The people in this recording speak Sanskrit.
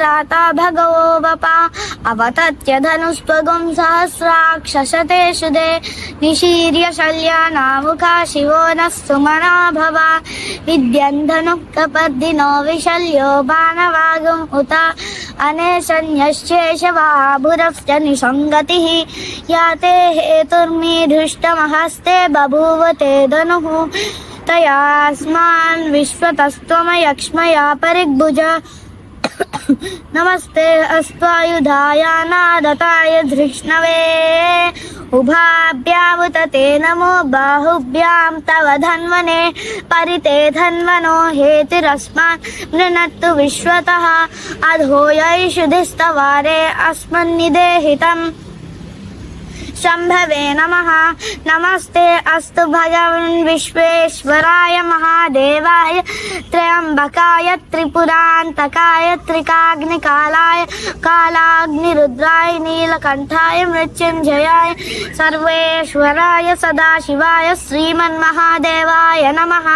राता भगवो वपा अवतत्य धनुस्त्वगुं सहस्राक्षशते शुदे निशीर्य शल्यानामुखा शिवो नः सुमना भवा विद्यन् धनुः कपर्दिनो विशल्यो बाणवागुम् उत अनेशन्यश्चेषवाभुरश्च निसङ्गतिः या ते हेतुर्मीधुष्टमहस्ते बभूव ते धनुः तयास्मान् विश्वतस्त्वमयक्ष्मया परिग्भुज नमस्ते अस्त्वायुधाय नादताय धृष्णवे उभाभ्यामुत ते नमो बाहुभ्यां तव धन्वने परिते धन्वनो हेतिरस्मान् मृणत्तु विश्वतः अधो यैषुधिस्तवारे अस्मन्निदेहितम् शम्भवे नमः नमस्ते अस्तु भगवन् विश्वेश्वराय महादेवाय त्र्यम्बकाय त्रिपुरान्तकाय त्रिकाग्निकालाय कालाग्निरुद्राय नीलकण्ठाय मृत्युञ्जयाय सर्वेश्वराय सदाशिवाय श्रीमन्महादेवाय नमः।